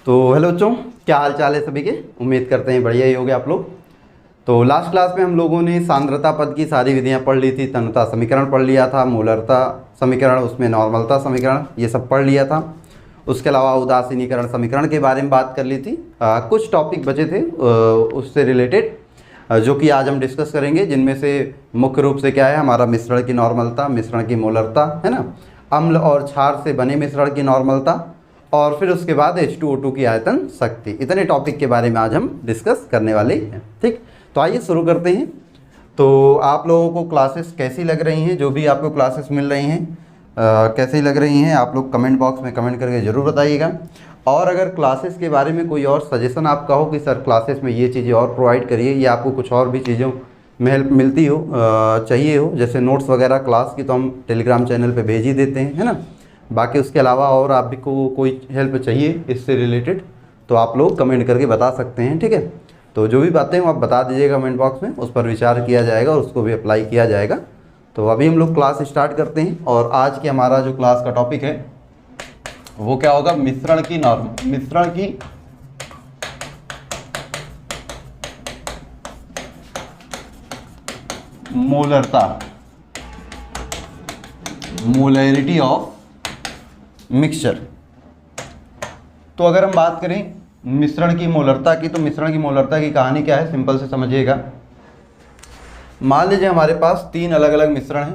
तो हेलो बच्चों, क्या हाल चाल है सभी के। उम्मीद करते हैं बढ़िया ही होगे आप लोग। तो लास्ट क्लास में हम लोगों ने सांद्रता पद की सारी विधियां पढ़ ली थी। तन्यता समीकरण पढ़ लिया था, मूलरता समीकरण, उसमें नॉर्मलता समीकरण, ये सब पढ़ लिया था। उसके अलावा उदासीनीकरण समीकरण के बारे में बात कर ली थी। कुछ टॉपिक बचे थे उससे रिलेटेड, जो कि आज हम डिस्कस करेंगे, जिनमें से मुख्य रूप से क्या है, हमारा मिश्रण की नॉर्मलता, मिश्रण की मोलरता, है ना, अम्ल और क्षार से बने मिश्रण की नॉर्मलता, और फिर उसके बाद H2O2 की आयतन शक्ति। इतने टॉपिक के बारे में आज हम डिस्कस करने वाले हैं। ठीक, तो आइए शुरू करते हैं। तो आप लोगों को क्लासेस कैसी लग रही हैं, जो भी आपको क्लासेस मिल रही हैं कैसी लग रही हैं, आप लोग कमेंट बॉक्स में कमेंट करके ज़रूर बताइएगा। और अगर क्लासेस के बारे में कोई और सजेशन आप कहो कि सर क्लासेस में ये चीज़ें और प्रोवाइड करिए, या आपको कुछ और भी चीज़ों में हेल्प मिलती हो, चाहिए हो, जैसे नोट्स वगैरह क्लास की, तो हम टेलीग्राम चैनल पे भेज ही देते हैं, है ना। बाकी उसके अलावा और आप भी को कोई हेल्प चाहिए इससे रिलेटेड, तो आप लोग कमेंट करके बता सकते हैं। ठीक है, तो जो भी बातें हैं आप बता दीजिएगा कमेंट बॉक्स में, उस पर विचार किया जाएगा और उसको भी अप्लाई किया जाएगा। तो अभी हम लोग क्लास स्टार्ट करते हैं, और आज के हमारा जो क्लास का टॉपिक है वो क्या होगा, मिश्रण की मोलरता, मोलैरिटी ऑफ मिक्सचर। तो अगर हम बात करें मिश्रण की मोलरता की, तो मिश्रण की मोलरता की कहानी क्या है, सिंपल से समझिएगा। मान लीजिए हमारे पास 3 अलग अलग मिश्रण हैं।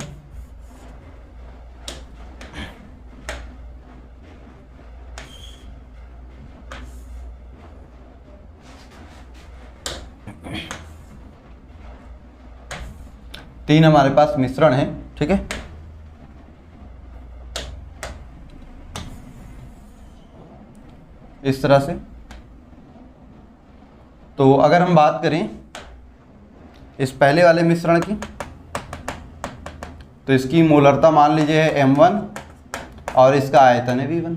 तीन हमारे पास मिश्रण हैं, ठीक है। इस तरह से। तो अगर हम बात करें इस पहले वाले मिश्रण की, तो इसकी मोलरता मान लीजिए है M1 और इसका आयतन है V1।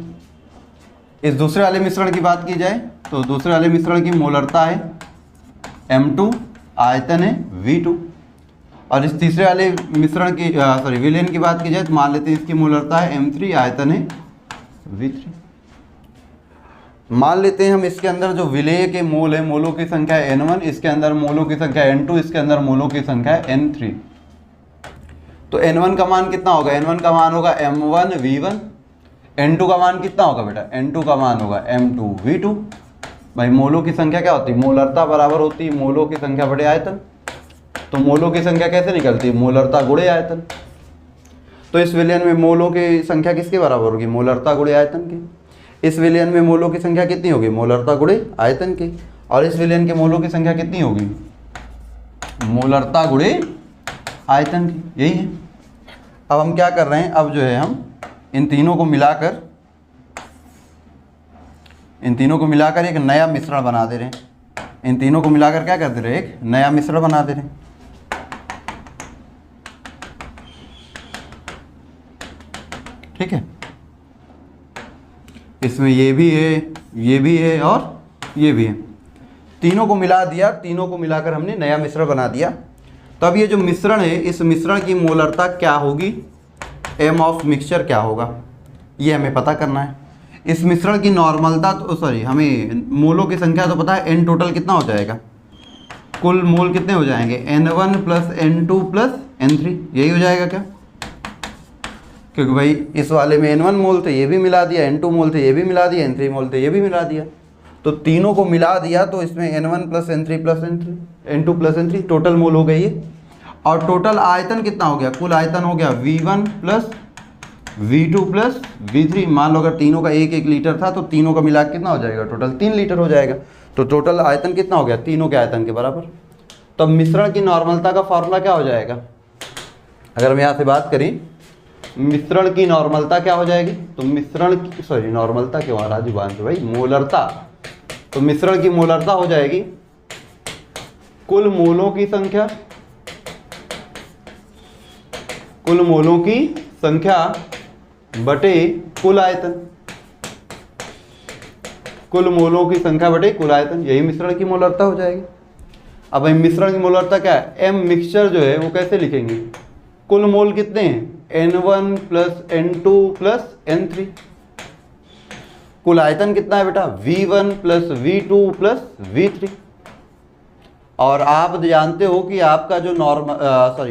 इस दूसरे वाले मिश्रण की बात की जाए तो दूसरे वाले मिश्रण की मोलरता है M2, आयतन है V2। और इस तीसरे वाले मिश्रण की विलेन की बात की जाए तो मान लेते हैं इसकी मोलरता है M3, आयतन है V3। मान लेते हैं हम इसके अंदर जो विलेय के मोल है, मोलों की संख्या है N1, इसके अंदर मोलों की संख्या N2, इसके अंदर मोलों की संख्या है N3। तो N1 का मान कितना होगा, N1 का मान होगा M1 V1। N2 का मान कितना होगा बेटा, N2 का मान होगा M2 V2। भाई मोलों की संख्या क्या होती है, मोलरता बराबर होती है मोलों की संख्या बटे आयतन। तो मोलों की संख्या कैसे निकलती है, मोलरता गुणे आयतन। तो इस विलयन में मोलों की संख्या किसके बराबर होगी, मोलरता गुणे आयतन की। इस विलयन में मोलों की संख्या कितनी होगी, मोलरता गुणे आयतन की। और इस विलयन के मोलों की संख्या कितनी होगी, मोलरता गुणे आयतन की। यही है। अब हम क्या कर रहे हैं, अब जो है हम इन तीनों को मिलाकर एक नया मिश्रण बना दे रहे हैं। इन तीनों को मिलाकर क्या कर दे रहे हैं, एक नया मिश्रण बना दे रहे हैं। ठीक है, इसमें ये भी है, ये भी है और ये भी है। तीनों को मिला दिया, तीनों को मिलाकर हमने नया मिश्रण बना दिया। तो अब ये जो मिश्रण है, इस मिश्रण की मोलरता क्या होगी, एम ऑफ मिक्सचर क्या होगा, ये हमें पता करना है। इस मिश्रण की नॉर्मलता तो हमें मोलों की संख्या तो पता है, एन टोटल कितना हो जाएगा, कुल मोल कितने हो जाएंगे, N1 + N2 + N3, यही हो जाएगा क्या। क्योंकि भाई इस वाले में N1 मोल थे, ये भी मिला दिया, N2 मोल थे, ये भी मिला दिया, N3 मोल थे, ये भी मिला दिया। तो तीनों को मिला दिया तो इसमें N1 + N3 + N2 + N3 total mole हो गई है। और टोटल आयतन कितना हो गया, कुल आयतन हो गया V1 + V2 + V3। मान लो अगर तीनों का 1-1 लीटर था तो तीनों का मिला कितना हो जाएगा, टोटल 3 लीटर हो जाएगा। तो टोटल आयतन कितना हो गया, तीनों के आयतन के बराबर। तो मिश्रण की नॉर्मलता का फॉर्मूला क्या हो जाएगा, अगर हम यहाँ से बात करें मिश्रण की नॉर्मलता क्या हो जाएगी, तो मिश्रण की नॉर्मलता क्यों आ रहा है भाई, मोलरता। तो मिश्रण की मोलरता हो जाएगी कुल मोलों की संख्या बटे कुल आयतन, कुल मोलों की संख्या बटे कुल आयतन, यही मिश्रण की मोलरता हो जाएगी। अब मिश्रण की मोलरता क्या है, एम मिक्सचर जो है वो कैसे लिखेंगे, कुल मोल कितने हैं, N1 + N2 + N3। कुल आयतन कितना है बेटा, V1 plus V2 plus V3। और आप जानते हो कि आपका जो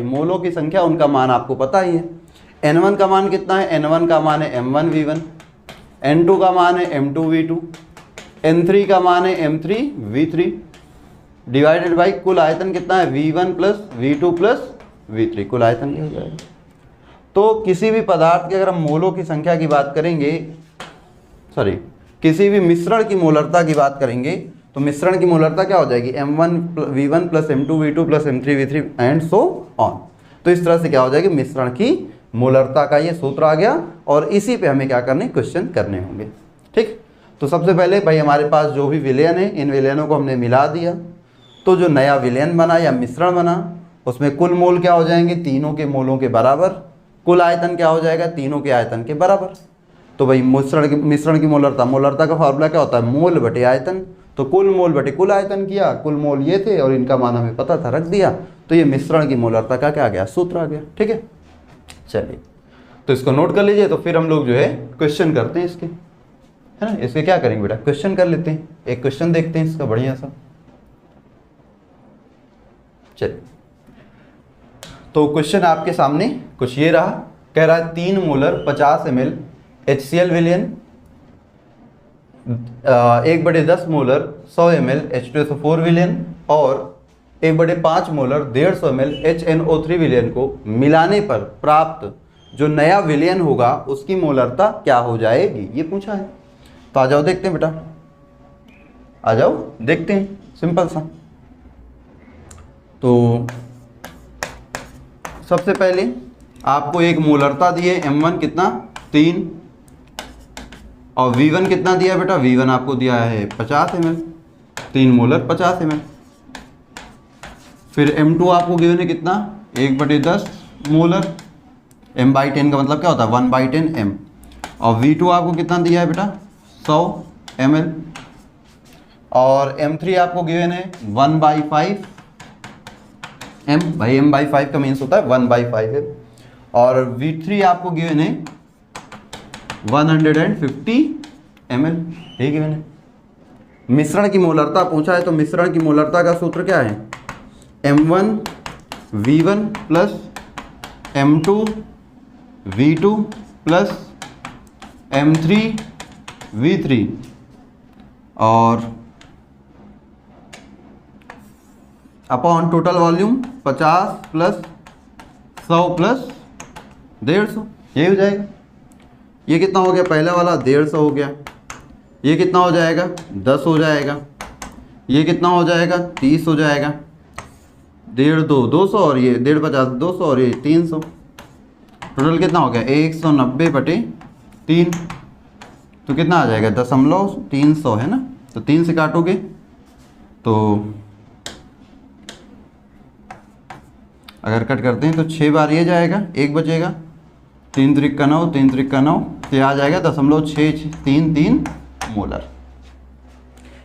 मोलों की संख्या, उनका मान आपको पता ही है। N1 का मान कितना है, N1 का मान है M1V1, N2 का मान है M2V2, N3 का मान है M3V3 डिवाइडेड बाई कुल आयतन कितना है, V1 plus V2 plus V3। कुल आयतन क्या हो जाएगा। तो किसी भी पदार्थ के अगर हम मोलों की संख्या की बात करेंगे, किसी भी मिश्रण की मोलरता की बात करेंगे, तो मिश्रण की मोलरता क्या हो जाएगी, M1V1 plus M2V2 plus M3V3 and so on. तो इस तरह से क्या हो जाएगी, मिश्रण की मोलरता का ये सूत्र आ गया, और इसी पे हमें क्या करने, क्वेश्चन करने होंगे। ठीक, तो सबसे पहले भाई हमारे पास जो भी विलयन है, इन विलयनों को हमने मिला दिया, तो जो नया विलयन बना या मिश्रण बना, उसमें कुल मोल क्या हो जाएंगे, तीनों के मोलों के बराबर। कुल आयतन क्या हो जाएगा, तीनों के आयतन के बराबर। तो भाई मिश्रण की मोलरता का फॉर्मूला क्या होता है, मोल बटे आयतन। तो कुल मोल बटे कुल आयतन किया, कुल मोल ये थे और इनका मान हमें पता था, रख दिया, तो ये मिश्रण की मोलरता का क्या आ गया, सूत्र आ गया। ठीक है, चलिए तो इसको नोट कर लीजिए। तो फिर हम लोग जो है क्वेश्चन करते हैं इसके, है ना। इसके क्या करेंगे बेटा, क्वेश्चन कर लेते हैं। एक क्वेश्चन देखते हैं इसका बढ़िया सा। चलिए, तो क्वेश्चन आपके सामने कुछ ये रहा, कह रहा है 3 मोलर 50 ml HCl विलयन, 1/10 मोलर 100 ml H2SO4 विलयन और 1/5 मोलर 150 ml HNO3 विलयन को मिलाने पर प्राप्त जो नया विलयन होगा उसकी मोलरता क्या हो जाएगी, ये पूछा है। तो आ जाओ देखते हैं बेटा, आ जाओ देखते हैं, सिंपल सा। तो सबसे पहले आपको एक मोलरता दी है, M1 कितना 3, और V1 कितना दिया बेटा, V1 आपको दिया है 50 ml, 3 मोलर 50 ml। फिर M2 आपको गिवन है कितना, 1/10 मोलर, M/10 का मतलब क्या होता है, 1/10 M। और V2 आपको कितना दिया है बेटा, 100 ml। और M3 आपको गिवन है 1/5 M। भाई M/5 का मीन्स होता है 1/5 M। और V3 आपको गिवन है 150 ml, ये गिवन है। मिश्रण की मोलरता पूछा है, तो मिश्रण की मोलरता का सूत्र क्या है, M1V1 plus M2V2 plus M3V3 और upon total volume 50 plus 100 plus 150, यही हो जाएगा। ये कितना हो गया, पहला वाला 150 हो गया, ये कितना हो जाएगा 10 हो जाएगा, ये कितना हो जाएगा 30 हो जाएगा, 1.5 200 और ये 1.5 50 200 और ये 300, टोटल कितना हो गया 190/3। तो कितना आ जाएगा 0.300 है ना। तो 3 से काटोगे तो अगर कट करते हैं तो 6 बार ये जाएगा, 1 बचेगा, 3 त्रिक 9, 3 त्रिक 9, तो आ जाएगा 0.633 मोलर।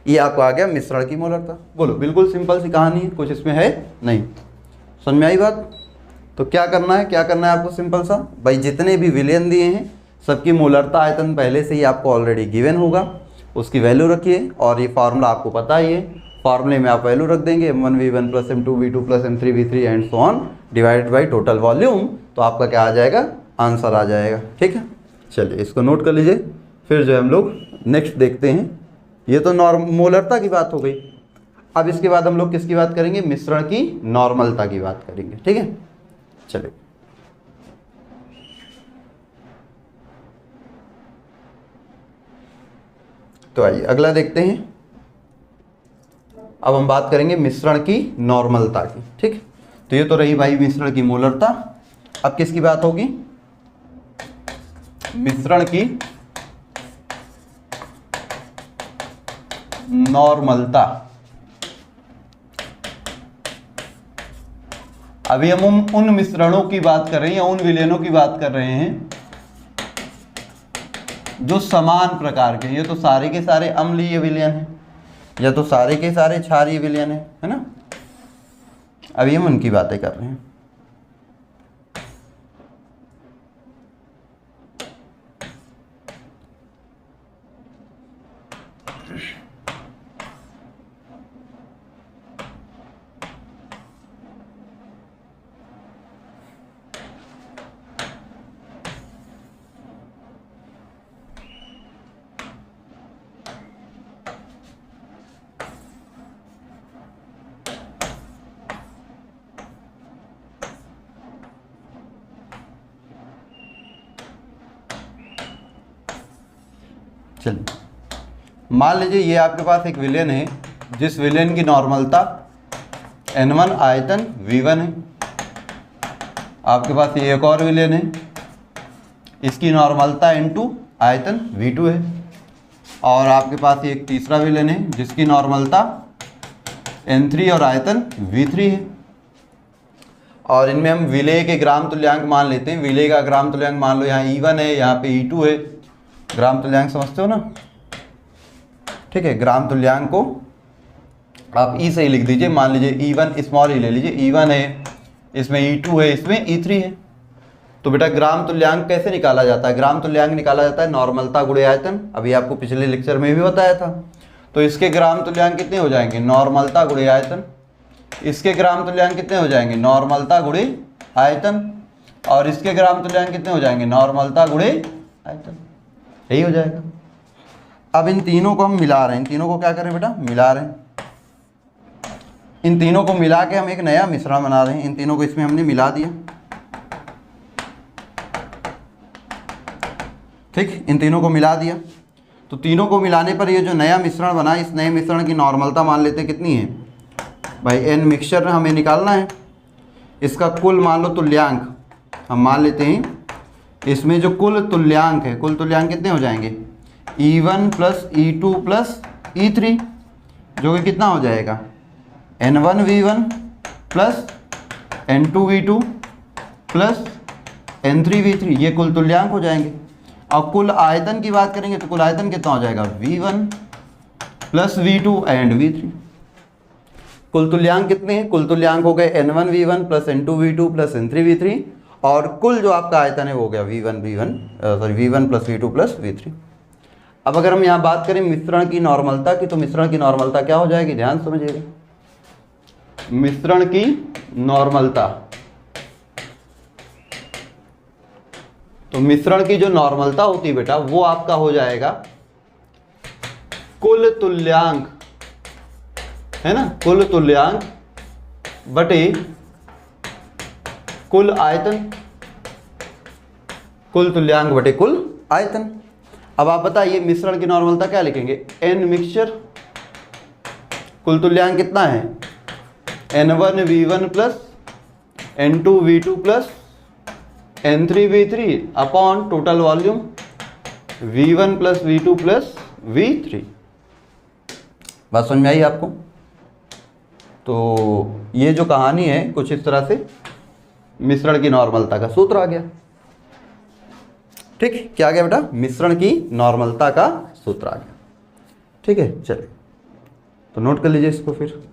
ये आपको आ गया मिश्रण की मोलरता। बोलो, बिल्कुल सिंपल सी कहानी है, कुछ इसमें है नहीं। समझ में आई बात। तो क्या करना है, क्या करना है आपको, सिंपल सा भाई, जितने भी विलयन दिए हैं सबकी मोलरता आयतन पहले से ही आपको ऑलरेडी गिवन होगा, उसकी वैल्यू रखिए। और ये फार्मूला आपको पता ही है, फार्मूले में आप वैल्यू रख देंगे M1V1 plus M2V2 plus M3V3 and so on divided by total volume, तो आपका क्या आ जाएगा, आंसर आ जाएगा। ठीक है, चलिए इसको नोट कर लीजिए। फिर जो है हम लोग नेक्स्ट देखते हैं। ये तो मोलरता की बात हो गई। अब इसके बाद हम लोग किसकी बात करेंगे, मिश्रण की नॉर्मलता की बात करेंगे। ठीक है, चलिए तो आइए अगला देखते हैं। अब हम बात करेंगे मिश्रण की नॉर्मलता की। ठीक, तो ये तो रही भाई मिश्रण की मोलरता। अब किसकी बात होगी, मिश्रण की नॉर्मलता। अभी हम उन मिश्रणों की बात कर रहे हैं या उन विलयनों की बात कर रहे हैं जो समान प्रकार के। ये तो सारे के सारे अम्लीय विलयन हैं या तो सारे के सारे क्षारीय विलयन है ना। अभी हम उनकी बातें कर रहे हैं। चलिए मान लीजिए ये आपके पास एक विलेन है जिस विलेन की नॉर्मलता n1 आयतन v1 है। आपके पास ये एक और विलेन है, इसकी नॉर्मलता n2 आयतन v2 है। और आपके पास ये एक तीसरा विलेन है जिसकी नॉर्मलता n3 और आयतन v3 है। और इनमें हम विलेय के ग्राम तुल्यांक मान लेते हैं। विलेय का ग्राम तुल्यांक मान लो, यहाँ E1 है, यहाँ पे E2 है। ग्राम तुल्यांक समझते हो ना, ठीक है। ग्राम तुल्यांक को आप ई से ही लिख दीजिए। मान लीजिए E1 स्मॉल ई ले लीजिए, E1 है, इसमें E2 है, इसमें E3 है। तो बेटा ग्राम तुल्यांक कैसे निकाला जाता है? ग्राम तुल्यांक निकाला जाता है नॉर्मलता गुणे आयतन। अभी आपको पिछले लेक्चर में भी बताया था। तो इसके ग्राम तुल्यांक कितने हो जाएंगे? नॉर्मलता गुणे आयतन। इसके ग्राम तुल्यांक कितने हो जाएंगे? नॉर्मलता गुणे आयतन। और इसके ग्राम तुल्यांक कितने हो जाएंगे? नॉर्मलता गुणे आयतन। यही हो जाएगा। अब इन तीनों को हम मिला रहे हैं। इन तीनों को क्या करें बेटा? मिला रहे हैं। इन तीनों को मिला के हम एक नया मिश्रण बना रहे हैं। इन तीनों को इसमें हमने मिला दिया, ठीक। इन तीनों को मिला दिया। तो तीनों को मिलाने पर ये जो नया मिश्रण बना, इस नए मिश्रण की नॉर्मलता मान लेते हैं कितनी है भाई? n मिक्सचर हमें निकालना है। इसका कुल मान लो तुल्यांक हम मान लेते हैं। इसमें जो कुल तुल्यांक है, कुल तुल्यांक कितने हो जाएंगे? E1 plus E2 plus E3, जो कि कितना हो जाएगा? N1 V1 plus N2 V2 plus N3 V3, ये कुल तुल्यांक हो जाएंगे। और कुल आयतन की बात करेंगे तो कुल आयतन कितना हो जाएगा? V1 plus V2 and V3। कुल तुल्यांक कितने हैं? कुल तुल्यांक हो गए N1 V1 plus N2 V2 plus N3 V3। और कुल जो आपका आयतन है वो हो गया V1 plus V2 plus V3। अब अगर हम यहाँ बात करें मिश्रण की नॉर्मलता की, तो मिश्रण की नॉर्मलता क्या हो जाएगी? ध्यान समझिएगा। मिश्रण की नॉर्मलता, तो मिश्रण की जो नॉर्मलता होती है बेटा वो आपका हो जाएगा कुल तुल्यांक, है ना, कुल तुल्यांक बटे कुल आयतन। कुल तुल्यांक बटे कुल आयतन। अब आप बताइए मिश्रण की नॉर्मलता क्या लिखेंगे? n mixture. कुल तुल्यांक कितना है? N1 V1 plus N2 V2 plus N3 V3 upon total volume V1 plus V2 plus V3। बात समझ में आई आपको? तो ये जो कहानी है कुछ इस तरह से मिश्रण की नॉर्मलता का सूत्र आ गया। ठीक, क्या आ गया बेटा? मिश्रण की नॉर्मलता का सूत्र आ गया। ठीक है, चलिए तो नोट कर लीजिए इसको। फिर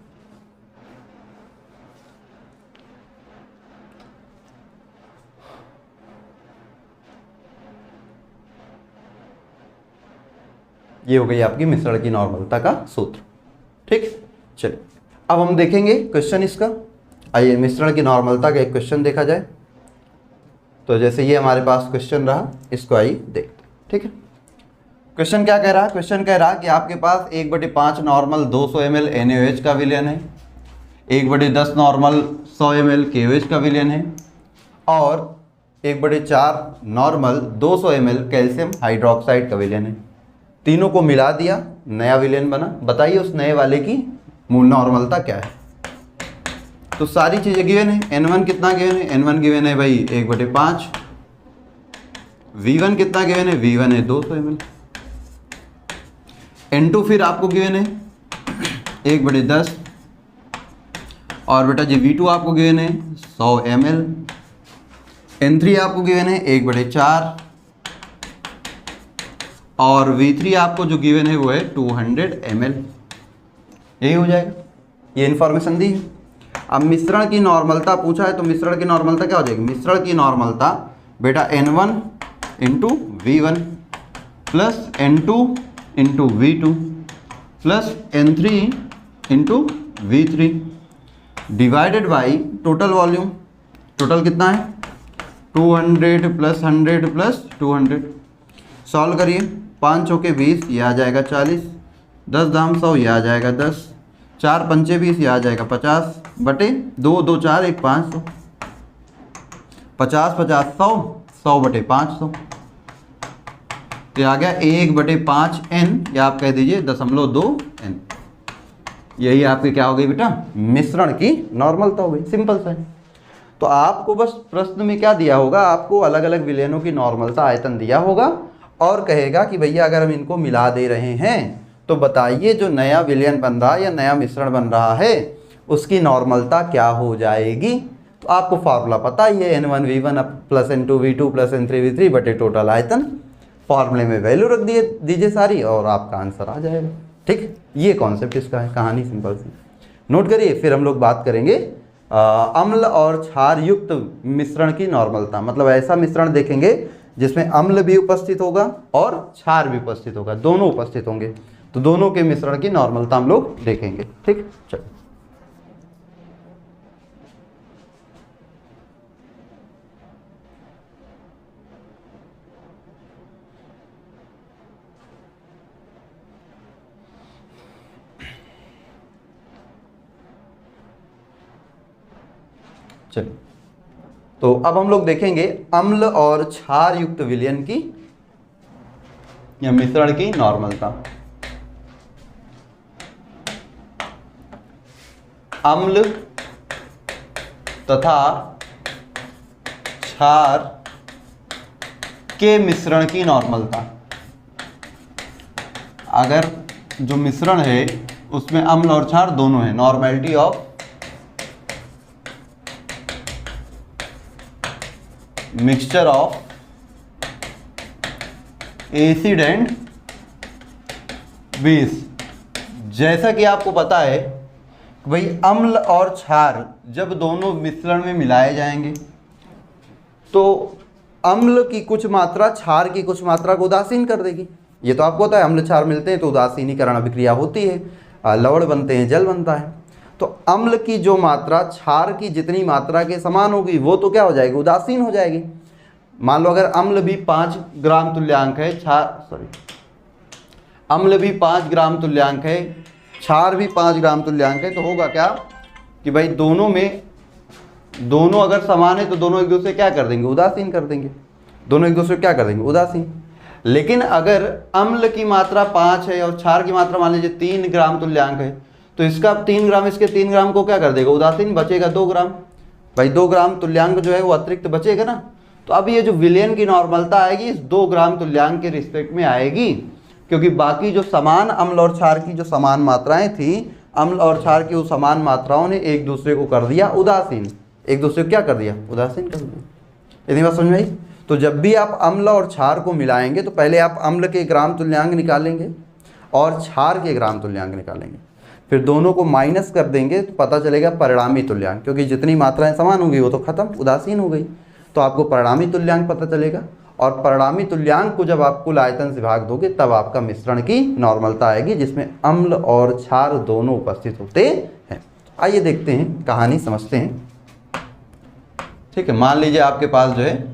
ये हो गई आपकी मिश्रण की नॉर्मलता का सूत्र। ठीक, चलिए अब हम देखेंगे क्वेश्चन इसका। आइए मिश्रण की नॉर्मलता का एक क्वेश्चन देखा जाए। तो जैसे ये हमारे पास क्वेश्चन रहा, इसको आइए देखते हैं। ठीक है, क्वेश्चन क्या कह रहा है? क्वेश्चन कह रहा है कि आपके पास 1/5 नॉर्मल 200 ml NaOH का विलयन है, 1/10 नॉर्मल 100 ml KOH का विलयन है और 1/4 नॉर्मल 200 ml कैल्शियम हाइड्रोक्साइड का विलयन है। तीनों को मिला दिया, नया विलयन बना। बताइए उस नए वाले की मूल नॉर्मलता क्या है? तो सारी चीज़ें गिवन है। N1 कितना गिवन है? N1 गिवन है भाई 1/5। V1 कितना गिवन है? V1 है 200 ml। N2 फिर आपको गिवन है 1/10 और बेटा जी V2 आपको गिवन है 100 ml। N3 आपको गिवन है 1/4 और V3 आपको जो गिवन है वो है 200 ml। यही हो जाएगा, ये इन्फॉर्मेशन दी है। अब मिश्रण की नॉर्मलता पूछा है तो मिश्रण की नॉर्मलता क्या हो जाएगी? मिश्रण की नॉर्मलता बेटा N1 into V1 plus N2 into V2 plus N3 into V3 divided by total volume. Total कितना है 200 प्लस 100 प्लस 200। सॉल्व करिए, 5 चौके 20, ये आ जाएगा 40, 10 दाम 100, ये आ जाएगा 10, 4 पंचे 20, ये आ जाएगा 50 बटे 2, 2 4 1 500, 50 50 100, 100 बटे 500, तो आ गया 1/5n, या आप कह दीजिए 0.2n। यही आपकी क्या हो गई बेटा, मिश्रण की नॉर्मलता हो गई। सिंपल सा है। तो आपको बस प्रश्न में क्या दिया होगा, आपको अलग अलग विलयनों की नॉर्मलता आयतन दिया होगा और कहेगा कि भैया अगर हम इनको मिला दे रहे हैं तो बताइए जो नया विलयन बन रहा है या नया मिश्रण बन रहा है उसकी नॉर्मलता क्या हो जाएगी। तो आपको फार्मूला पता ही है, N1V1 plus N2V2 plus N3V3 बटे टोटल आयतन। फॉर्मूले में वैल्यू रख दीजिए सारी और आपका आंसर आ जाएगा। ठीक, ये कॉन्सेप्ट इसका है, कहानी सिंपल सी। नोट करिए, फिर हम लोग बात करेंगे अम्ल और क्षार युक्त मिश्रण की नॉर्मलता। मतलब ऐसा मिश्रण देखेंगे जिसमें अम्ल भी उपस्थित होगा और क्षार भी उपस्थित होगा, दोनों उपस्थित होंगे, तो दोनों के मिश्रण की नॉर्मलता हम लोग देखेंगे। ठीक, चलो चलिए, तो अब हम लोग देखेंगे अम्ल और क्षार युक्त विलयन की या मिश्रण की नॉर्मलता। अम्ल तथा क्षार के मिश्रण की नॉर्मलता। अगर जो मिश्रण है उसमें अम्ल और क्षार दोनों है, normality of mixture of acid and base. जैसा कि आपको पता है भाई अम्ल और क्षार जब दोनों मिश्रण में मिलाए जाएंगे तो अम्ल की कुछ मात्रा क्षार की कुछ मात्रा को उदासीन कर देगी। ये तो आपको पता है, अम्ल क्षार मिलते हैं तो उदासीनीकरण अभिक्रिया होती है, लवण बनते हैं, जल बनता है। तो अम्ल की जो मात्रा क्षार की जितनी मात्रा के समान होगी वो तो क्या हो जाएगी, उदासीन हो जाएगी। मान लो अगर अम्ल भी 5 ग्राम तुल्यांक है, अम्ल भी 5 ग्राम तुल्यांक है, क्षार भी 5 ग्राम तुल्यांक है, तो होगा क्या कि भाई दोनों अगर समान है तो दोनों एक दूसरे क्या कर देंगे, उदासीन कर देंगे। दोनों एक दूसरे क्या कर देंगे, उदासीन। लेकिन अगर अम्ल की मात्रा 5 है और क्षार की मात्रा मान लीजिए 3 ग्राम तुल्यांक है, तो इसका 3 ग्राम इसके 3 ग्राम को क्या कर देगा, उदासीन, बचेगा 2 ग्राम। भाई 2 ग्राम तुल्यांक जो है वो अतिरिक्त बचेगा ना। तो अब ये जो विलयन की नॉर्मलता आएगी इस 2 ग्राम तुल्यांक के रिस्पेक्ट में आएगी, क्योंकि बाकी जो समान अम्ल और क्षार की जो समान मात्राएं थी, अम्ल और क्षार की उस समान मात्राओं ने एक दूसरे को कर दिया उदासीन। एक दूसरे को क्या कर दिया, उदासीन कर दिया। इतनी बात समझ में आई। तो जब भी आप अम्ल और क्षार को मिलाएंगे तो पहले आप अम्ल के ग्राम तुल्यांक निकालेंगे और क्षार के ग्राम तुल्यांक निकालेंगे, फिर दोनों को माइनस कर देंगे तो पता चलेगा परिणामी तुल्यांक, क्योंकि जितनी मात्राएं समान होंगी वो तो खत्म, उदासीन हो गई। तो आपको परिणामी तुल्यांक पता चलेगा और परिणामी तुल्यांक को जब आप कुल आयतन से भाग दोगे तब आपका मिश्रण की नॉर्मलता आएगी जिसमें अम्ल और क्षार दोनों उपस्थित होते हैं। आइए देखते हैं, कहानी समझते हैं। ठीक है, मान लीजिए आपके पास जो है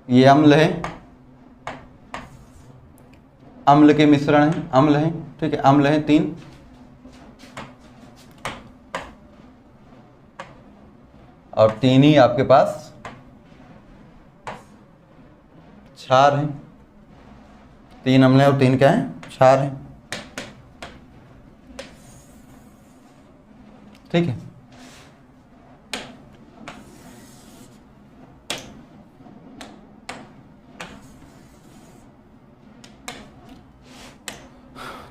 ये अम्ल है, अम्ल के मिश्रण है, अम्ल है, ठीक है, अम्ल है 3, और 3 ही आपके पास क्षार है। 3 अम्ल है और 3 क्या है, क्षार है। ठीक है,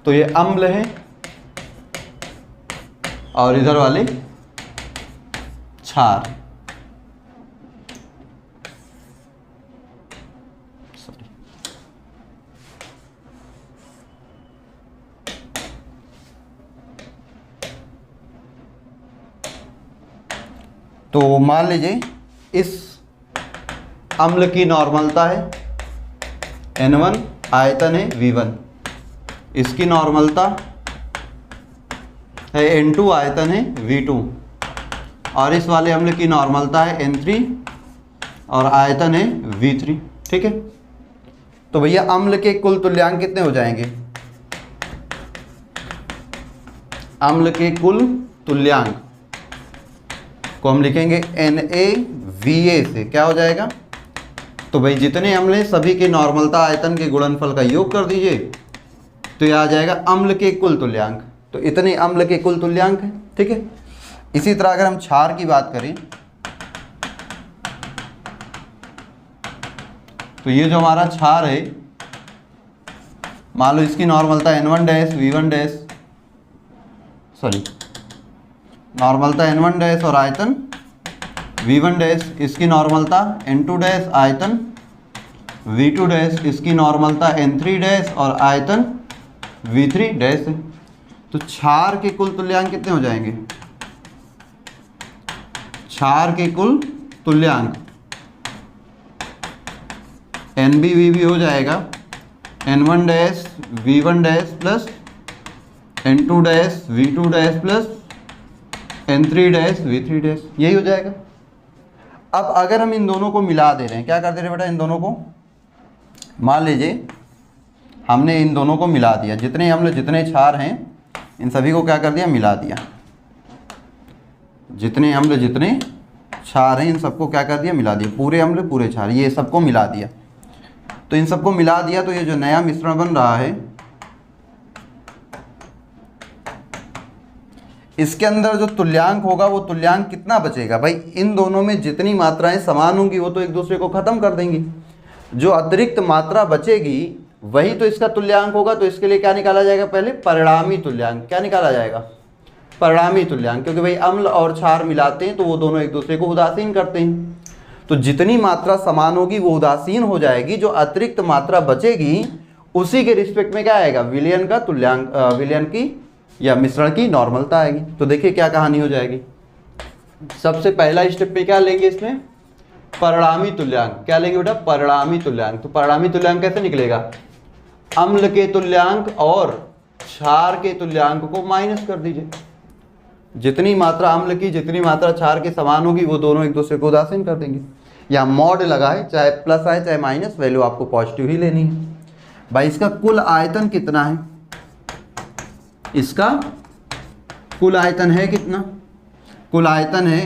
तो ये अम्ल है और इधर वाले क्षार। तो मान लीजिए इस अम्ल की नॉर्मलता है N1, आयतन है V1, इसकी नॉर्मलता है N2, आयतन है V2, और इस वाले अम्ल की नॉर्मलता है N3 और आयतन है V3। ठीक है, तो भैया अम्ल के कुल तुल्यांक कितने हो जाएंगे? अम्ल के कुल तुल्यांक को हम लिखेंगे NaVa से, क्या हो जाएगा? तो भाई जितने अम्ल हैं सभी के नॉर्मलता आयतन के गुणनफल का योग कर दीजिए, तो यह आ जाएगा अम्ल के कुल तुल्यांक। तो इतने अम्ल के कुल तुल्यांक हैं। ठीक है, इसी तरह अगर हम क्षार की बात करें, तो ये जो हमारा क्षार है, मान लो इसकी नॉर्मलता N1 dash V1 dash, sorry नॉर्मलता N1 डैश और आयतन V1 डैश, इसकी नॉर्मलता N2 डैश, आयतन V2 डैश, इसकी नॉर्मलता N3 डैश और आयतन V3 डैश है। तो क्षार के कुल तुल्यांक कितने हो जाएंगे? क्षार के कुल तुल्यांक NbVb हो जाएगा N1 dash V1 dash plus N2 dash V2 dash plus N3 dash V3 dash, यही हो जाएगा। अब अगर हम इन दोनों को मिला दे रहे हैं, क्या कर दे रहे हैं बेटा? इन दोनों को मान लीजिए हमने इन दोनों को मिला दिया, जितने अम्ल जितने क्षार हैं इन सभी को क्या कर दिया? मिला दिया। जितने अम्ल जितने क्षार हैं इन सबको क्या कर दिया? मिला दिया। पूरे अम्ल पूरे क्षार ये सबको मिला दिया। तो इन सबको मिला दिया तो ये जो नया मिश्रण बन रहा है इसके अंदर जो तुल्यांक होगा वो तुल्यांक कितना बचेगा? भाई इन दोनों में जितनी मात्राएं समान होंगी वो तो एक दूसरे को खत्म कर देंगी। जो अतिरिक्त मात्रा बचेगी वही तो इसका तुल्यांक होगा। तो इसके लिए क्या निकाला जाएगा? पहले परिणामी तुल्यांक। क्या निकाला जाएगा? परिणामी तुल्यांक, क्योंकि भाई अम्ल और क्षार मिलाते हैं तो वो दोनों एक दूसरे को उदासीन करते हैं। तो जितनी मात्रा समान होगी वो उदासीन हो जाएगी, जो अतिरिक्त मात्रा बचेगी उसी के रिस्पेक्ट में क्या आएगा? विलयन का तुल्यांक, विलयन की या मिश्रण की नॉर्मलता आएगी। तो देखिए क्या कहानी हो जाएगी। सबसे पहला स्टेप पे क्या लेंगे? इसमें परिणामी तुल्यांक। क्या लेंगे बेटा? परिणामी तुल्यांक। तो परिणामी तुल्यांक कैसे निकलेगा? अम्ल के तुल्यांक और क्षार के तुल्यांक को माइनस कर दीजिए। जितनी मात्रा अम्ल की जितनी मात्रा क्षार के समान होगी वो दोनों एक दूसरे को उदासीन कर देंगे। या मॉड लगाए, चाहे प्लस आए चाहे माइनस, वैल्यू आपको पॉजिटिव ही लेनी है। भाई इसका कुल आयतन कितना है? इसका कुल आयतन है कितना? कुल आयतन है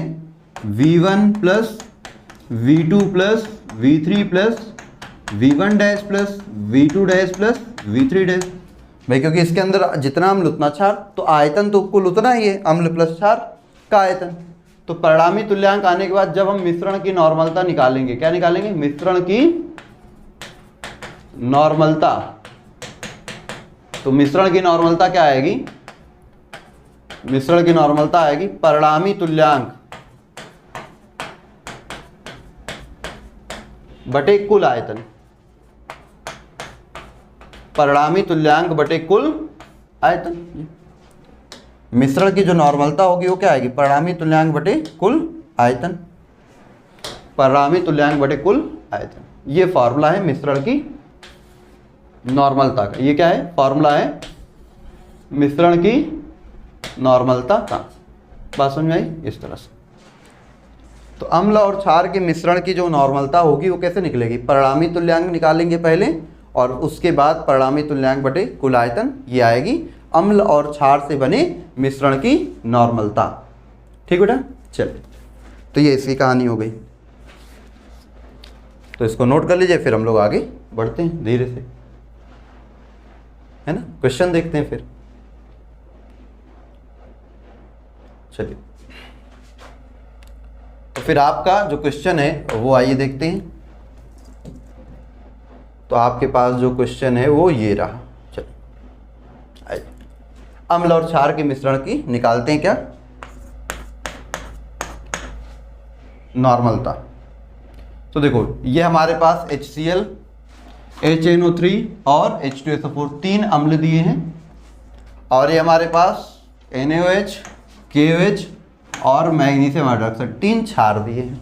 V1 plus V2 plus V3 plus V1 dash plus V2 dash plus V3 dash. भाई क्योंकि इसके अंदर जितना अम्ल उतना क्षार, तो आयतन तो कुल उतना ही है, अम्ल प्लस क्षार का आयतन। तो परिणामी तुल्यांक आने के बाद जब हम मिश्रण की नॉर्मलता निकालेंगे, क्या निकालेंगे? मिश्रण की नॉर्मलता। तो मिश्रण की नॉर्मलता क्या आएगी? मिश्रण की नॉर्मलता आएगी परिणामी तुल्यांक बटे कुल आयतन। परिणामी तुल्यांक बटे कुल आयतन। मिश्रण की जो नॉर्मलता होगी वो क्या आएगी? परिणामी तुल्यांक बटे कुल आयतन। परिणामी तुल्यांक बटे कुल आयतन, ये फॉर्मूला है मिश्रण की नॉर्मलता का। ये क्या है? फॉर्मूला है मिश्रण की नॉर्मलता का। बात समझ में आई? इस तरह से तो अम्ल और क्षार के मिश्रण की जो नॉर्मलता होगी वो कैसे निकलेगी? परिणामी तुल्यांक निकालेंगे पहले और उसके बाद परिणामी तुल्यांक बटे कुल आयतन, ये आएगी अम्ल और क्षार से बने मिश्रण की नॉर्मलता। ठीक बेटा, चलिए तो ये इसकी कहानी हो गई। तो इसको नोट कर लीजिए, फिर हम लोग आगे बढ़ते हैं धीरे से, है ना। क्वेश्चन देखते हैं फिर। चलिए तो फिर आपका जो क्वेश्चन है वो आइए देखते हैं। तो आपके पास जो क्वेश्चन है वो ये रहा। चलिए आइए, अम्ल और क्षार के मिश्रण की निकालते हैं क्या नॉर्मलता। तो देखो ये हमारे पास HCl, HNO3 और H2SO4 तीन अम्ल दिए हैं, और ये हमारे पास NaOH, KOH और मैग्नीशियम हाइड्रोक्साइड तीन क्षार दिए हैं।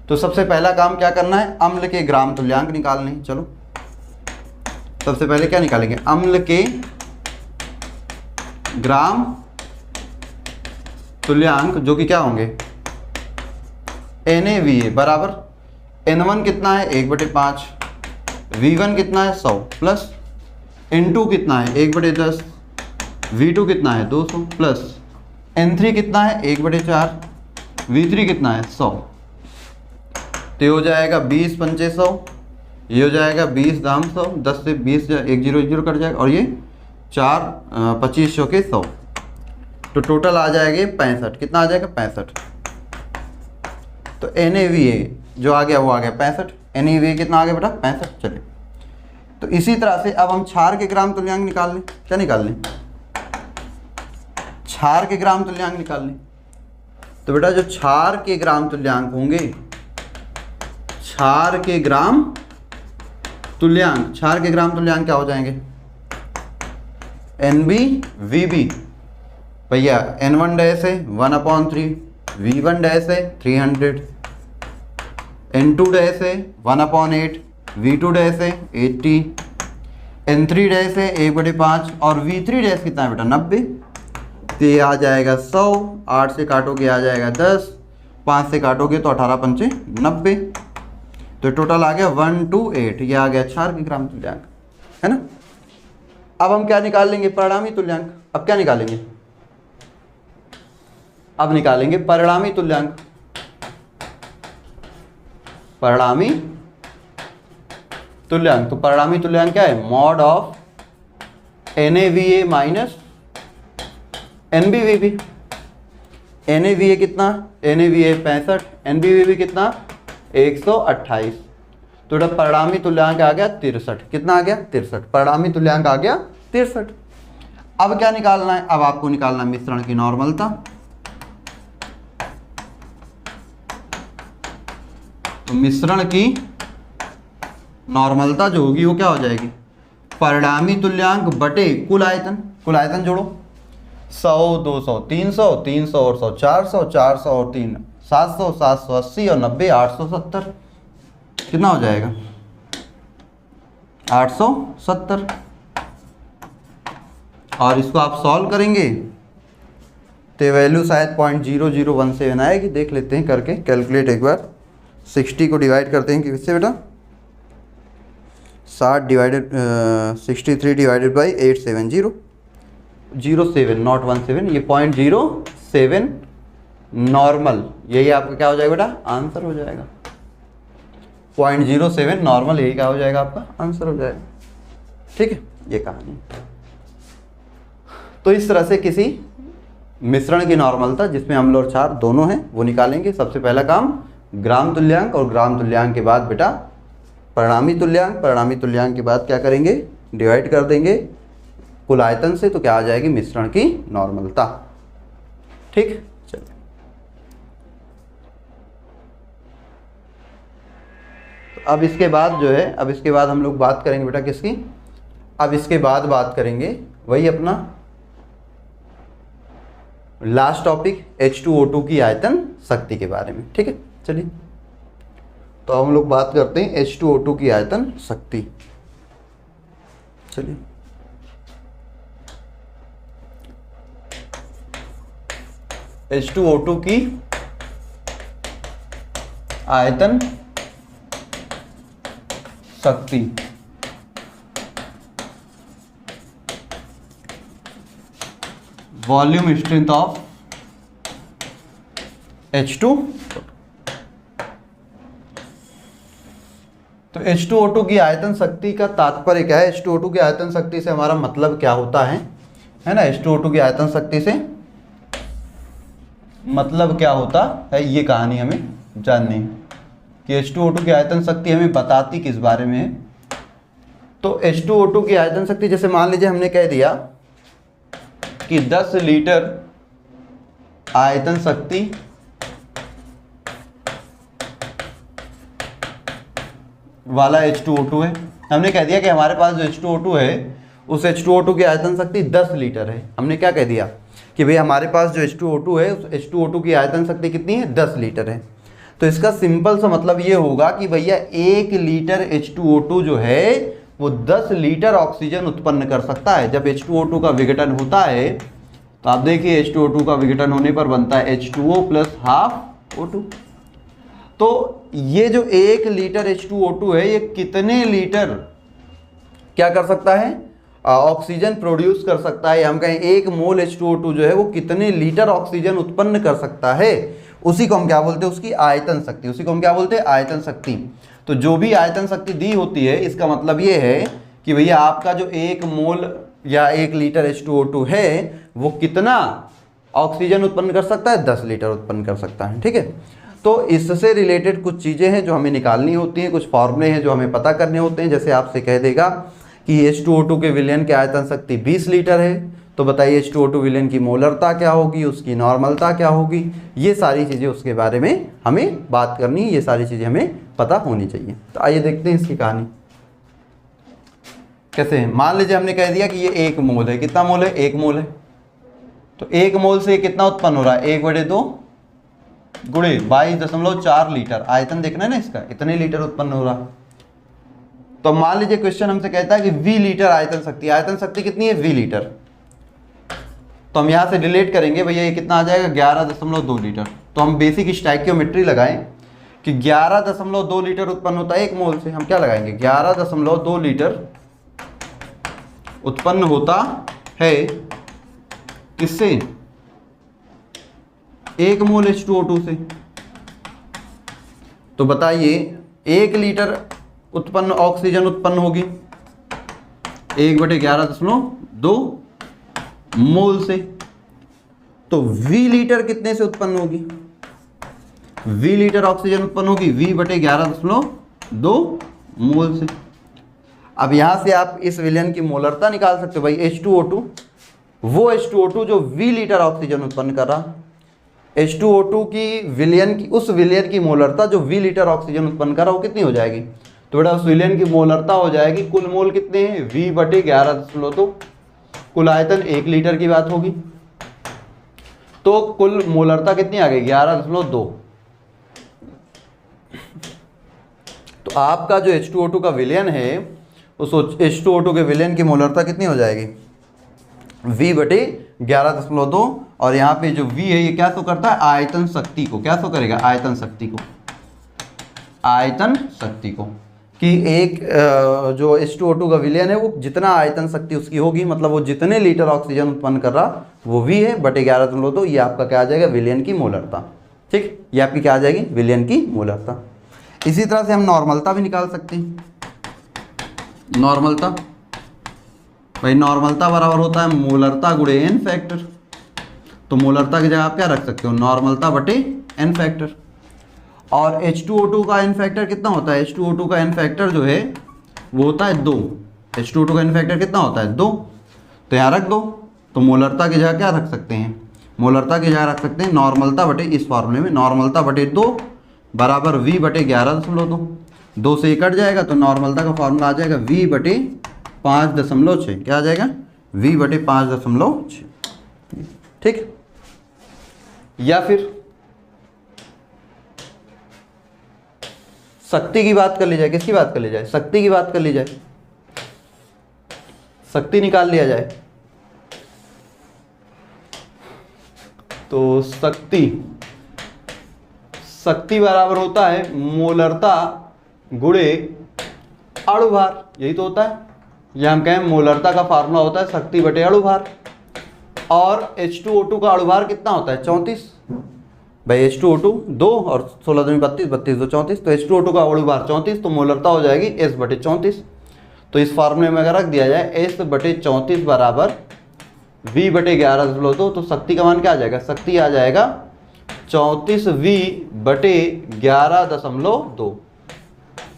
तो सबसे पहला काम क्या करना है, अम्ल के ग्राम तुल्यांक निकालने हैं। चलो सबसे पहले क्या निकालेंगे, अम्ल के ग्राम तुल्यांक जो कि क्या होंगे NaVa बराबर N1 कितना है 1/5, V1 कितना है 100 प्लस N2 कितना है 1/10, V2 कितना है 200 प्लस N3 कितना है 1/4, V3 कितना है 100। तो ये हो जाएगा 20 पंचे 100, ये हो जाएगा 20 दाम 100, 10 से 20 1 0 0 कट जाएगा और ये 4 25 के 100, तो टोटल आ जाएगा 65। कितना आ जाएगा 65। तो NaVa जो आ गया वो आ गया 65। NaVa कितना आ गया बेटा 65। चलिए तो इसी तरह से अब हम क्षार के ग्राम तुल्यांक निकाल लें। क्या निकाल लें, क्षार के ग्राम तुल्यांक निकाल लें। तो बेटा जो क्षार के ग्राम तुल्यांक होंगे, क्षार के ग्राम तुल्यांक, क्षार के ग्राम तुल्यांक क्या हो जाएंगे NbVb भैया N1 डैश है 1/3, V1 डैश है 300, N2 डैश है 1/8, V2 डैश है 80, N3 डैश है 1/5 और V3 डैश कितना है बेटा 90। तो ये आ जाएगा 100, 8 से काटोगे आ जाएगा 10, 5 से काटोगे तो 18 पंचे 90, तो टोटल आ गया 128। ये आ गया क्षार के ग्राम तुल्यांक, है ना। अब हम क्या निकाल लेंगे, परिणामी तुल्यांक। अब क्या निकालेंगे, अब निकालेंगे परिणामी तुल्यांक। परिणामी तुल्यांक, तो परिणामी तुल्यांक क्या है, mod of NaVa minus NbVb। NaVa कितना, NaVa 65, NbVb कितना 128। तो जब परिणामी तुल्यांक आ गया 63। कितना आ गया 63, परिणामी तुल्यांक आ गया 63। अब क्या निकालना है, अब आपको निकालना है मिश्रण की नॉर्मलता। तो मिश्रण की नॉर्मलता जो होगी वो क्या हो जाएगी, परिणामी तुल्यांक बटे कुल आयतन। कुल आयतन जोड़ो, 100 200 300, 300 और 100 400, 400 और 3 700, 780 और 90 870। कितना हो जाएगा 870। और इसको आप सॉल्व करेंगे तो वैल्यू शायद 0.0017 आएगी। देख लेते हैं करके कैलकुलेट एक बार। 60 को डिवाइड करते हैं किससे बेटा, 60 डिवाइडेड 63 डिवाइडेड बाई 870 07 नॉट 17, ये 0.07 नॉर्मल, यही आपका क्या हो जाएगा बेटा आंसर हो जाएगा। 0.07 नॉर्मल, यही क्या हो जाएगा आपका आंसर हो जाएगा। ठीक है, ये कहानी। तो इस तरह से किसी मिश्रण की नॉर्मलता जिसमें अम्ल और क्षार दोनों हैं वो निकालेंगे। सबसे पहला काम ग्राम तुल्यांक, और ग्राम तुल्यांक के बाद बेटा परिणामी तुल्यांक, परिणामी तुल्यांक के बाद क्या करेंगे, डिवाइड कर देंगे कुल आयतन से, तो क्या आ जाएगी मिश्रण की नॉर्मलता। ठीक, चलिए तो अब इसके बाद जो है, अब इसके बाद हम लोग बात करेंगे बेटा किसकी, अब इसके बाद बात करेंगे वही अपना लास्ट टॉपिक H2O2 की आयतन शक्ति के बारे में। ठीक है, चलिए तो हम लोग बात करते हैं H2O2 की आयतन शक्ति। चलिए H2O2 की आयतन शक्ति। Volume strength of H2। तो H2O2 की आयतन शक्ति का तात्पर्य क्या है, H2O2 की आयतन शक्ति से हमारा मतलब क्या होता है ना। H2O2 की आयतन शक्ति से मतलब क्या होता है, ये कहानी हमें जाननी है कि H2O2 की आयतन शक्ति हमें बताती किस बारे में है। तो H2O2 की आयतन शक्ति, जैसे मान लीजिए हमने कह दिया कि 10 लीटर आयतन शक्ति वाला H2O2 है। हमने कह दिया कि हमारे पास जो H2O2 है उस H2O2 की आयतन शक्ति 10 लीटर है। हमने क्या कह दिया कि भाई हमारे पास जो H2O2 है उस H2O2 की आयतन शक्ति कितनी है 10 लीटर है। तो इसका सिंपल सा मतलब ये होगा कि भैया 1 लीटर H2O2 जो है वो 10 लीटर ऑक्सीजन उत्पन्न कर सकता है। जब H2O2 का विघटन होता है तो आप देखिए H2O2 का विघटन होने पर बनता है H2O प्लस हाफ O2। तो ये जो 1 लीटर H2O2 है ये कितने लीटर क्या कर सकता है, ऑक्सीजन प्रोड्यूस कर सकता है। हम कहें 1 मोल H2O2 जो है वो कितने लीटर ऑक्सीजन उत्पन्न कर सकता है, उसी को हम क्या बोलते हैं, उसकी आयतन शक्ति। उसी को हम क्या बोलते हैं, आयतन शक्ति। तो जो भी आयतन शक्ति दी होती है इसका मतलब ये है कि भैया आपका जो 1 मोल या 1 लीटर H2O2 है वो कितना ऑक्सीजन उत्पन्न कर सकता है, 10 लीटर उत्पन्न कर सकता है। ठीक है, तो इससे रिलेटेड कुछ चीज़ें हैं जो हमें निकालनी होती हैं, कुछ फॉर्मूले हैं जो हमें पता करने होते हैं। जैसे आपसे कह देगा कि H2O2 के विलयन की आयतन शक्ति 20 लीटर है, तो बताइए H2O2 विलयन की मोलरता क्या होगी, उसकी नॉर्मलता क्या होगी। ये सारी चीज़ें उसके बारे में हमें बात करनी है, ये सारी चीज़ें हमें पता होनी चाहिए। तो आइए देखते हैं इसकी कहानी कैसे है। मान लीजिए हमने कह दिया कि ये 1 मोल है। कितना मोल है, 1 मोल है। तो 1 मोल से कितना उत्पन्न हो रहा है, 1/2 गुणे 22.4 लीटर। आयतन देखना है ना इसका, इतने लीटर उत्पन्न हो रहा। तो मान लीजिए क्वेश्चन हमसे कहता है कि V लीटर आयतन शक्ति। आयतन शक्ति कितनी है, V लीटर। तो हम यहाँ से रिलेट करेंगे भैया, ये कितना आ जाएगा, 11.2 लीटर। तो हम बेसिक स्टोइकियोमेट्री लगाएं कि 11.2 लीटर उत्पन्न होता है 1 मोल से। हम क्या लगाएंगे, 11.2 लीटर उत्पन्न होता है किससे, 1 मोल H2O2 से। तो बताइए 1 लीटर उत्पन्न ऑक्सीजन उत्पन्न होगी 1/11.2 मोल से। तो V लीटर कितने से उत्पन्न होगी, V लीटर ऑक्सीजन उत्पन्न होगी V/11.2 मोल से। अब यहां से आप इस विलयन की मोलरता निकाल सकते हो भाई। H2O2 वो H2O2 जो V लीटर ऑक्सीजन उत्पन्न कर रहा, H2O2 की विलयन की, उस विलयन की मोलरता जो V लीटर ऑक्सीजन उत्पन्न कर रहा वो कितनी हो जाएगी। तो बेटा उस विलयन की मोलरता हो जाएगी, कुल मोल कितने हैं, V/11.2। कुल आयतन 1 लीटर की बात होगी, तो कुल मोलरता कितनी आ गई, 11.2। तो आपका जो H2O2 का विलयन है उस H2O2 के विलयन की मोलरता कितनी हो जाएगी, V/11.2। और यहाँ पे जो V है ये क्या शो करता है, आयतन शक्ति को। क्या शो करेगा, आयतन शक्ति को। आयतन शक्ति को कि एक जो H2O2 का विलयन है वो जितना आयतन शक्ति उसकी होगी, मतलब वो जितने लीटर ऑक्सीजन उत्पन्न कर रहा वो V है बटे 11.2। ये आपका क्या आ जाएगा, विलयन की मोलरता। ठीक, ये आपकी क्या आ जाएगी, विलयन की मोलरता। इसी तरह से हम नॉर्मलता भी निकाल सकते हैं। नॉर्मलता भाई, नॉर्मलता बराबर होता है मोलरता गुणे n फैक्टर। तो मोलरता की जगह आप क्या रख सकते हो, नॉर्मलता बटे n फैक्टर। और H2O2 का n फैक्टर कितना होता है, H2O2 का n फैक्टर जो है वो होता है 2। H2O2 का n फैक्टर कितना होता है, 2। तो यहाँ रख दो। तो मोलरता की जगह क्या रख सकते हैं, मोलरता की जगह रख सकते हैं नॉर्मलता बटे, इस फॉर्मूले में नॉर्मलता बटे 2 बराबर V/11.2। 2 से कट जाएगा तो नॉर्मलता का फॉर्मूला आ जाएगा V/5.6। क्या आ जाएगा, V/5.6। ठीक, या फिर शक्ति की बात कर ली जाए। किसकी बात कर ली जाए, शक्ति की बात कर ली जाए। शक्ति निकाल लिया जाए तो शक्ति बराबर होता है मोलरता गुणे अणुभार। यही तो होता है, यह हम कहें मोलरता का फार्मूला होता है शक्ति बटे अणुभार। और H2O2 का अणुभार कितना होता है, 34 भाई। H2O2 2 और 16 दूनी 32, 32 2 34। तो H2O2 का अणुभार 34, तो मोलरता हो जाएगी S/34। तो इस फार्मूले में अगर रख दिया जाए S/34 बराबर V/11.2, तो शक्ति का मान क्या आ जाएगा, शक्ति आ जाएगा 34V/11.2।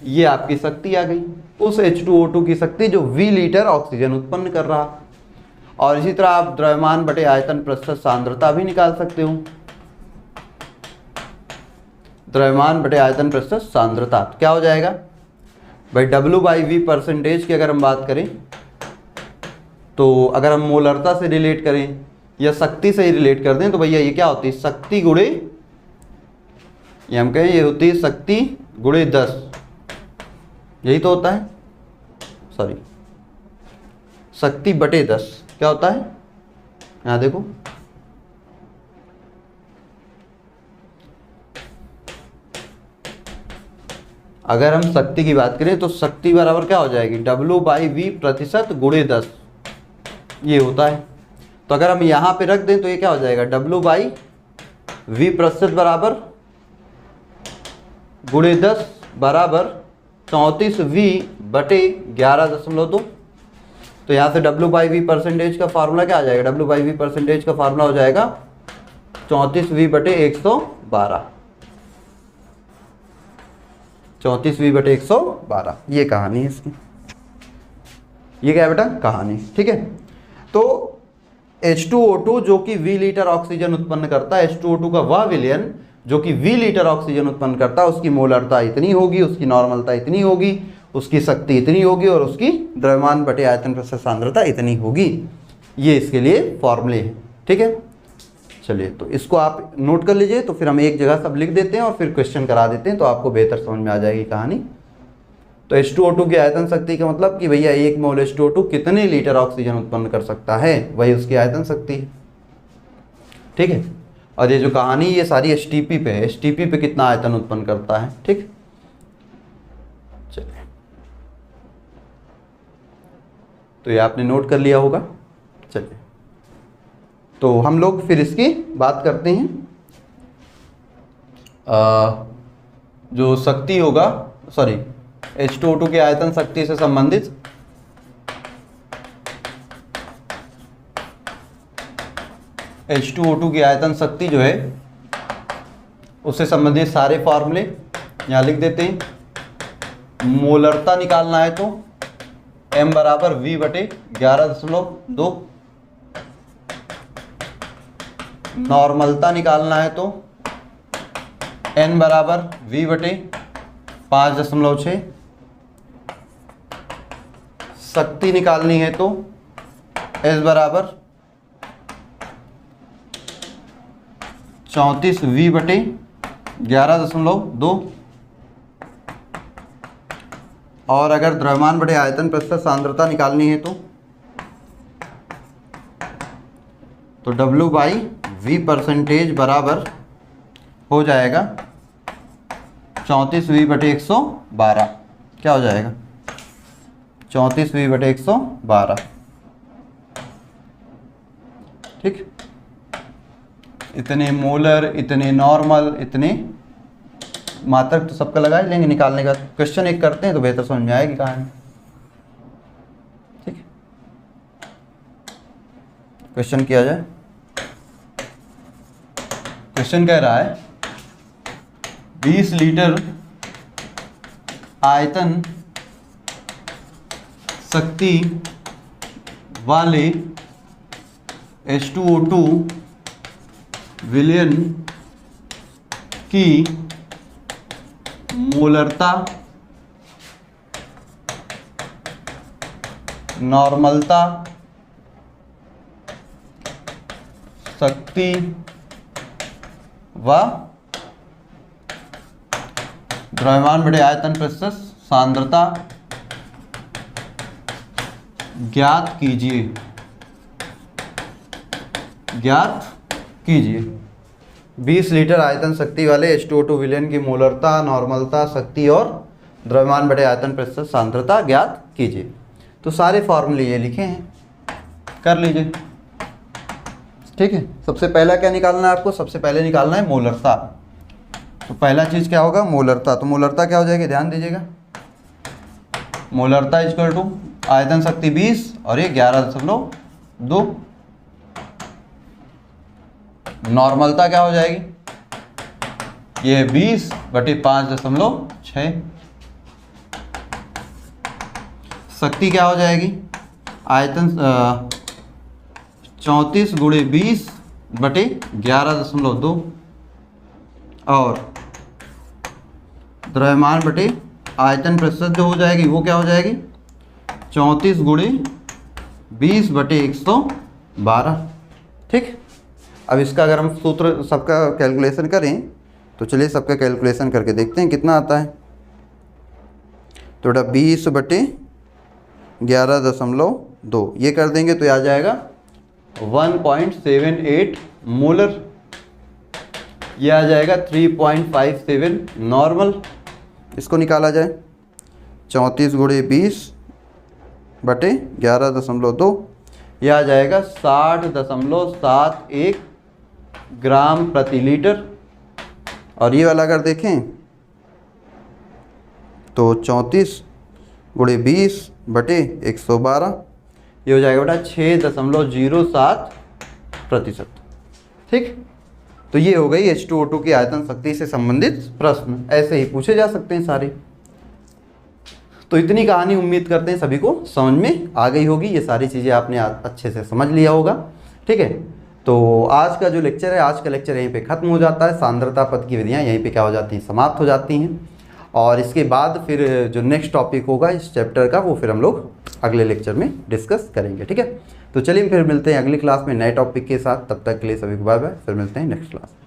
ये आपकी शक्ति आ गई, उस H2O2 की शक्ति जो V लीटर ऑक्सीजन उत्पन्न कर रहा। और इसी तरह आप द्रव्यमान बटे आयतन प्रतिशत सांद्रता भी निकाल सकते हो। द्रव्यमान बटे आयतन प्रतिशत सांद्रता क्या हो जाएगा भाई, W/V परसेंटेज की अगर हम बात करें तो अगर हम मोलरता से रिलेट करें या शक्ति से ही रिलेट कर दें तो भैया ये क्या होती है, शक्ति गुणे ये हम कहें ये होती है शक्ति गुणे 10, यही तो होता है, सॉरी शक्ति बटे 10 क्या होता है, यहाँ देखो अगर हम शक्ति की बात करें तो शक्ति बराबर क्या हो जाएगी, W/V प्रतिशत गुणे 10, ये होता है। तो अगर हम यहाँ पे रख दें तो ये क्या हो जाएगा, W/V प्रतिशत बराबर गुणे 10 बराबर 34V/11.2। तो यहाँ से W/V परसेंटेज का फार्मूला क्या आ जाएगा, W/V परसेंटेज का फार्मूला हो जाएगा 34V/112, 34V/112। ये कहानी है इसकी, ये क्या है बेटा, कहानी, ठीक है। तो H2O2 जो कि V लीटर ऑक्सीजन उत्पन्न करता है, H2O2 का वह विलयन जो कि V लीटर ऑक्सीजन उत्पन्न करता है, उसकी मोलरता इतनी होगी, उसकी नॉर्मलता इतनी होगी, उसकी शक्ति इतनी होगी और उसकी द्रव्यमान बटे आयतन प्रतिशत सांद्रता इतनी होगी। ये इसके लिए फॉर्मूले हैं, ठीक है। चलिए तो इसको आप नोट कर लीजिए, तो फिर हम एक जगह सब लिख देते हैं और फिर क्वेश्चन करा देते हैं, तो आपको बेहतर समझ में आ जाएगी कहानी। तो H2O2 की आयतन शक्ति का मतलब कि भैया 1 मोल H2O2 कितने लीटर ऑक्सीजन उत्पन्न कर सकता है, वही उसकी आयतन शक्ति है, ठीक है। और ये जो कहानी ये सारी STP पे है, STP पे कितना आयतन उत्पन्न करता है, ठीक। चलिए तो ये आपने नोट कर लिया होगा। चलिए तो हम लोग फिर इसकी बात करते हैं, जो शक्ति होगा, सॉरी H2O2 के आयतन शक्ति से संबंधित H2O2 की आयतन शक्ति जो है उससे संबंधित सारे फॉर्मूले यहाँ लिख देते हैं। मोलरता निकालना है तो M बराबर V/11.2, नॉर्मलता निकालना है तो N बराबर V/5.6, शक्ति निकालनी है तो S बराबर 34V/11.2, और अगर द्रव्यमान बटे आयतन प्रतिशत सांद्रता निकालनी है तो W/V परसेंटेज बराबर हो जाएगा 34V/112, क्या हो जाएगा 34V/112, ठीक। इतने मोलर, इतने नॉर्मल, इतने मात्रक तो सबका लगा ही लेंगे निकालने का। क्वेश्चन एक करते हैं तो बेहतर समझ में आएगी कहानी, ठीक। क्वेश्चन किया जाए। क्वेश्चन कह रहा है 20 लीटर आयतन शक्ति वाले H2O2 विलयन की मोलरता, नॉर्मलता, शक्ति व द्रव्यमान बटे आयतन प्रतिशत सांद्रता ज्ञात कीजिए, ज्ञात कीजिए। 20 लीटर आयतन शक्ति वाले H2O2 विलयन की मोलरता, नॉर्मलता, शक्ति और द्रव्यमान बटे आयतन प्रतिशत सांद्रता ज्ञात कीजिए। तो सारे फॉर्मूले ये लिखे हैं, कर लीजिए, ठीक है। सबसे पहला क्या निकालना है आपको, सबसे पहले निकालना है मोलरता। तो पहला चीज़ क्या होगा, मोलरता। तो मोलरता क्या हो जाएगी, ध्यान दीजिएगा, मोलरता इक्वल टू आयतन शक्ति 20 और ये 11.2। नॉर्मलता क्या हो जाएगी, ये 20/5.6। शक्ति क्या हो जाएगी, आयतन 34 × 20/11.2, और द्रव्यमान बटे आयतन प्रतिशत जो हो जाएगी वो क्या हो जाएगी 34 × 20/112, ठीक। अब इसका अगर हम सूत्र सबका कैलकुलेशन करें तो चलिए सबका कैलकुलेशन करके देखते हैं कितना आता है। तो बेटा 20/11.2 ये कर देंगे तो आ जाएगा 1.78 मोलर। ये आ जाएगा 3.57 नॉर्मल। इसको निकाला जाए 34 × 20/11.2 यह आ जाएगा 60.71 ग्राम प्रति लीटर। और ये वाला अगर देखें तो 34 × 20/112 ये हो जाएगा बेटा 6.07%। ठीक, तो ये हो गई H2O2 की आयतन शक्ति से संबंधित प्रश्न। ऐसे ही पूछे जा सकते हैं सारे। तो इतनी कहानी उम्मीद करते हैं सभी को समझ में आ गई होगी। ये सारी चीज़ें आपने अच्छे से समझ लिया होगा। ठीक है, तो आज का जो लेक्चर है, आज का लेक्चर यहीं पे ख़त्म हो जाता है। सांद्रता पद की विधियाँ यहीं पे क्या हो जाती हैं, समाप्त हो जाती हैं। और इसके बाद फिर जो नेक्स्ट टॉपिक होगा इस चैप्टर का, वो फिर हम लोग अगले लेक्चर में डिस्कस करेंगे। ठीक है, तो चलिए फिर मिलते हैं अगली क्लास में नए टॉपिक के साथ। तब तक के लिए सभी को बाय बाय, फिर मिलते हैं नेक्स्ट क्लास में।